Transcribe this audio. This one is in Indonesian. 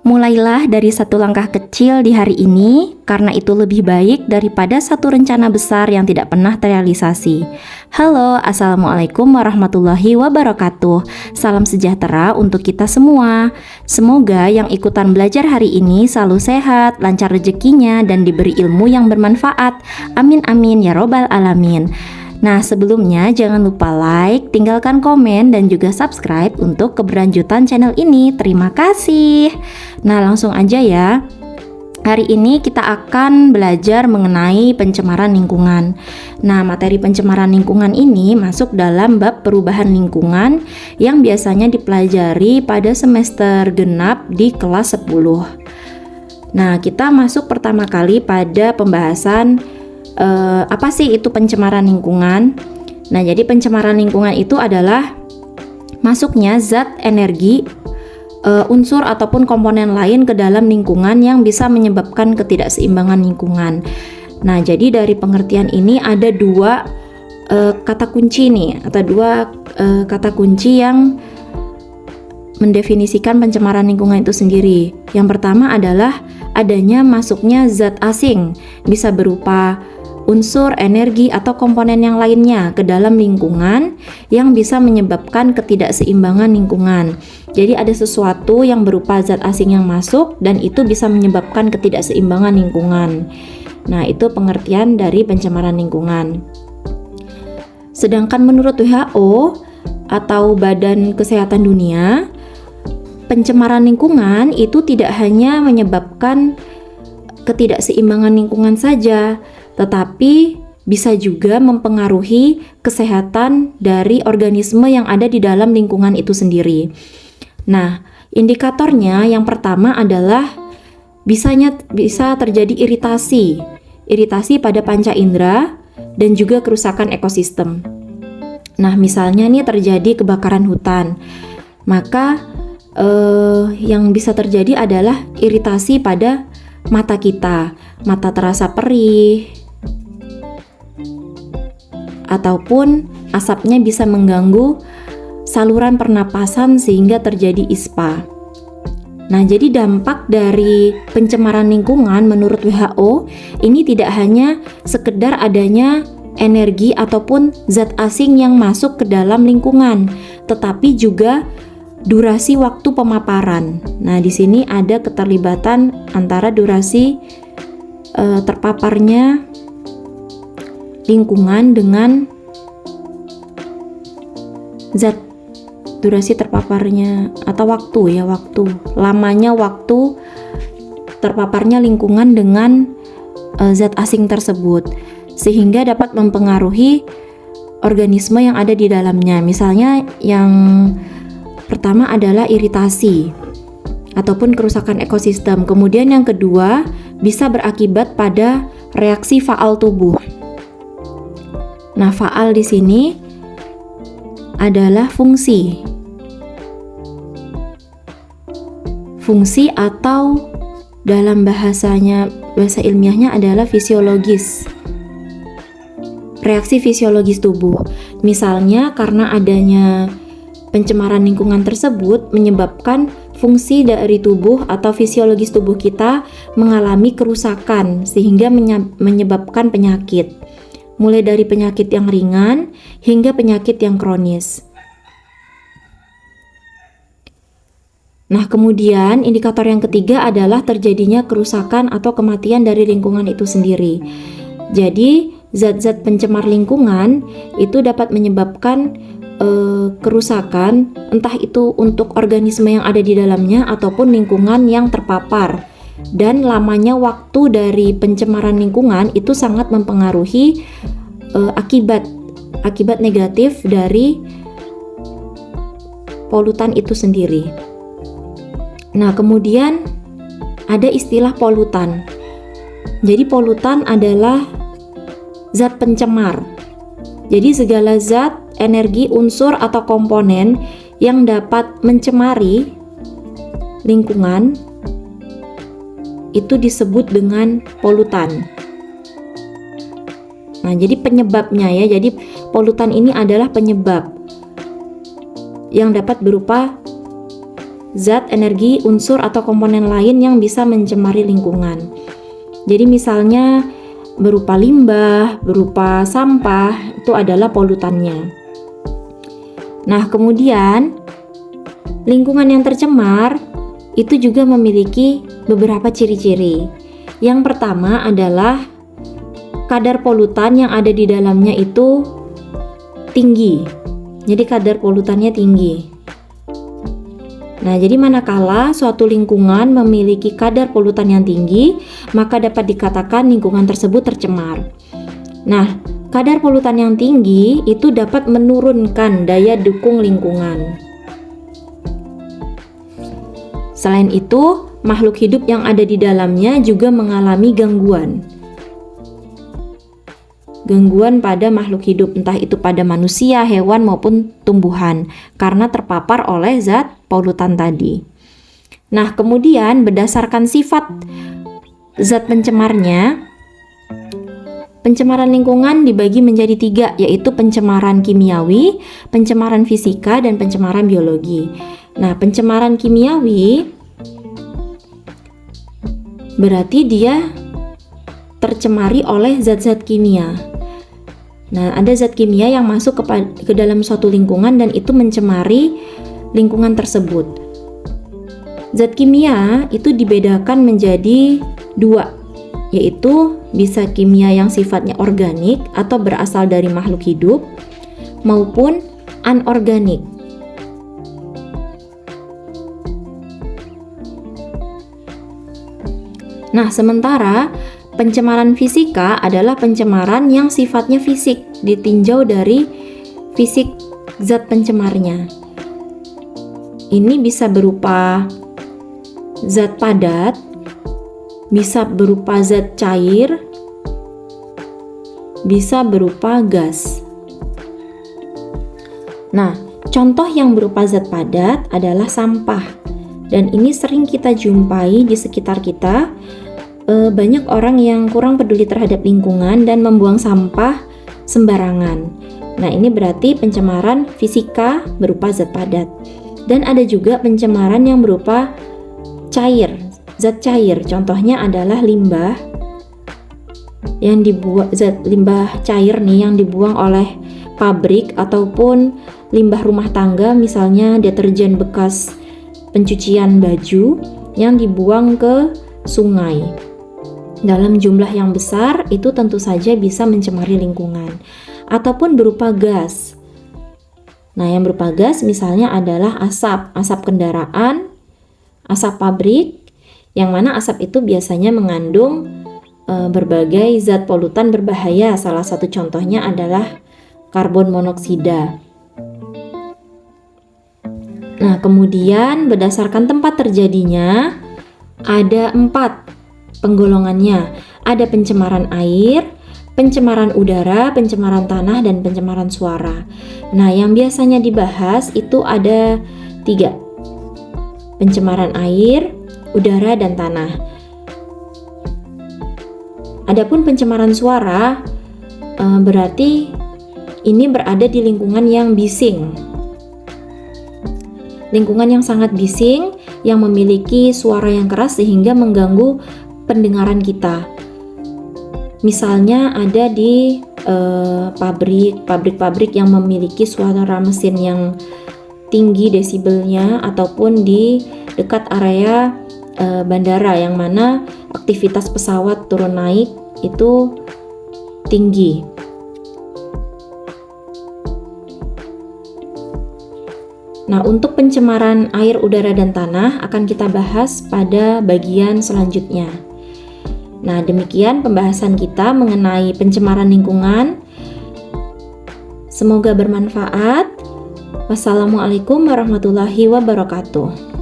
Mulailah dari satu langkah kecil di hari ini, karena itu lebih baik daripada satu rencana besar yang tidak pernah terrealisasi. Halo, Assalamualaikum warahmatullahi wabarakatuh. Salam sejahtera untuk kita semua. Semoga yang ikutan belajar hari ini selalu sehat, lancar rezekinya, dan diberi ilmu yang bermanfaat. Amin amin ya robbal alamin. Nah, sebelumnya jangan lupa like, tinggalkan komen, dan juga subscribe untuk keberlanjutan channel ini. Terima kasih. Nah, langsung aja ya. Hari ini kita akan belajar mengenai pencemaran lingkungan. Nah, materi pencemaran lingkungan ini masuk dalam bab perubahan lingkungan yang biasanya dipelajari pada semester genap di kelas 10. Nah, kita masuk pertama kali pada pembahasan apa sih itu pencemaran lingkungan? Nah, jadi pencemaran lingkungan itu adalah masuknya zat, energi, unsur ataupun komponen lain ke dalam lingkungan yang bisa menyebabkan ketidakseimbangan lingkungan. Nah, jadi dari pengertian ini ada dua kata kunci nih, atau dua kata kunci yang mendefinisikan pencemaran lingkungan itu sendiri. Yang pertama adalah adanya masuknya zat asing, bisa berupa unsur, energi, atau komponen yang lainnya ke dalam lingkungan yang bisa menyebabkan ketidakseimbangan lingkungan. Jadi ada sesuatu yang berupa zat asing yang masuk dan itu bisa menyebabkan ketidakseimbangan lingkungan. Nah, itu pengertian dari pencemaran lingkungan. Sedangkan menurut WHO atau Badan Kesehatan Dunia, pencemaran lingkungan itu tidak hanya menyebabkan ketidakseimbangan lingkungan saja, tetapi bisa juga mempengaruhi kesehatan dari organisme yang ada di dalam lingkungan itu sendiri. Nah, indikatornya yang pertama adalah bisa terjadi iritasi pada panca indera dan juga kerusakan ekosistem. Nah, misalnya nih terjadi kebakaran hutan, maka yang bisa terjadi adalah iritasi pada mata kita, mata terasa perih, ataupun asapnya bisa mengganggu saluran pernapasan sehingga terjadi ispa. Nah, jadi dampak dari pencemaran lingkungan menurut WHO ini tidak hanya sekedar adanya energi ataupun zat asing yang masuk ke dalam lingkungan, tetapi juga durasi waktu pemaparan. Nah, di sini ada keterlibatan antara durasi terpaparnya lingkungan dengan zat, durasi terpaparnya atau waktu lamanya waktu terpaparnya lingkungan dengan zat asing tersebut, sehingga dapat mempengaruhi organisme yang ada di dalamnya. Misalnya yang pertama adalah iritasi ataupun kerusakan ekosistem. Kemudian yang kedua bisa berakibat pada reaksi faal tubuh. Nah, faal di sini adalah fungsi atau dalam bahasa ilmiahnya adalah fisiologis. Reaksi fisiologis tubuh. Misalnya karena adanya pencemaran lingkungan tersebut menyebabkan fungsi dari tubuh atau fisiologis tubuh kita mengalami kerusakan sehingga menyebabkan penyakit. Mulai dari penyakit yang ringan hingga penyakit yang kronis. Nah, kemudian indikator yang ketiga adalah terjadinya kerusakan atau kematian dari lingkungan itu sendiri. Jadi, zat-zat pencemar lingkungan itu dapat menyebabkan kerusakan, entah itu untuk organisme yang ada di dalamnya ataupun lingkungan yang terpapar. Dan lamanya waktu dari pencemaran lingkungan itu sangat mempengaruhi akibat negatif dari polutan itu sendiri. Nah, kemudian ada istilah polutan. Jadi polutan adalah zat pencemar. Jadi segala zat, energi, unsur atau komponen yang dapat mencemari lingkungan itu disebut dengan polutan. Nah, jadi penyebabnya ya. Jadi polutan ini adalah penyebab yang dapat berupa zat, energi, unsur atau komponen lain yang bisa mencemari lingkungan. Jadi misalnya berupa limbah, berupa sampah, itu adalah polutannya. Nah, kemudian lingkungan yang tercemar itu juga memiliki beberapa ciri-ciri. Yang pertama adalah kadar polutan yang ada di dalamnya itu tinggi. Jadi kadar polutannya tinggi. Nah, jadi manakala suatu lingkungan memiliki kadar polutan yang tinggi, maka dapat dikatakan lingkungan tersebut tercemar. Nah, kadar polutan yang tinggi itu dapat menurunkan daya dukung lingkungan. Selain itu, makhluk hidup yang ada di dalamnya juga mengalami gangguan. Gangguan pada makhluk hidup, entah itu pada manusia, hewan, maupun tumbuhan, karena terpapar oleh zat polutan tadi. Nah, kemudian berdasarkan sifat zat pencemarnya, pencemaran lingkungan dibagi menjadi 3, yaitu pencemaran kimiawi, pencemaran fisika, dan pencemaran biologi. Nah, pencemaran kimiawi berarti dia tercemari oleh zat-zat kimia. Nah, ada zat kimia yang masuk ke dalam suatu lingkungan dan itu mencemari lingkungan tersebut. Zat kimia itu dibedakan menjadi 2, yaitu bisa kimia yang sifatnya organik atau berasal dari makhluk hidup maupun anorganik. Nah, sementara pencemaran fisika adalah pencemaran yang sifatnya fisik, ditinjau dari fisik zat pencemarnya. Ini bisa berupa zat padat, bisa berupa zat cair, bisa berupa gas. Nah, contoh yang berupa zat padat adalah sampah, dan ini sering kita jumpai di sekitar kita. Banyak orang yang kurang peduli terhadap lingkungan dan membuang sampah sembarangan. Nah, ini berarti pencemaran fisika berupa zat padat. Dan ada juga pencemaran yang berupa cair, zat cair. Contohnya adalah limbah yang dibuang, zat limbah cair nih yang dibuang oleh pabrik ataupun limbah rumah tangga, misalnya deterjen bekas pencucian baju yang dibuang ke sungai. Dalam jumlah yang besar itu tentu saja bisa mencemari lingkungan. Ataupun berupa gas. Nah, yang berupa gas misalnya adalah asap kendaraan, asap pabrik, yang mana asap itu biasanya mengandung berbagai zat polutan berbahaya. Salah satu contohnya adalah karbon monoksida. Nah, kemudian berdasarkan tempat terjadinya ada 4 penggolongannya. Ada pencemaran air, pencemaran udara, pencemaran tanah, dan pencemaran suara. Nah, yang biasanya dibahas itu ada 3. Pencemaran air, udara, dan tanah. Adapun pencemaran suara berarti ini berada di lingkungan yang bising. Lingkungan yang sangat bising yang memiliki suara yang keras sehingga mengganggu pendengaran kita. Misalnya ada di pabrik-pabrik yang memiliki suara mesin yang tinggi desibelnya, ataupun di dekat area bandara yang mana aktivitas pesawat turun naik itu tinggi. Nah, untuk pencemaran air, udara, dan tanah akan kita bahas pada bagian selanjutnya. Nah, demikian pembahasan kita mengenai pencemaran lingkungan. Semoga bermanfaat. Wassalamualaikum warahmatullahi wabarakatuh.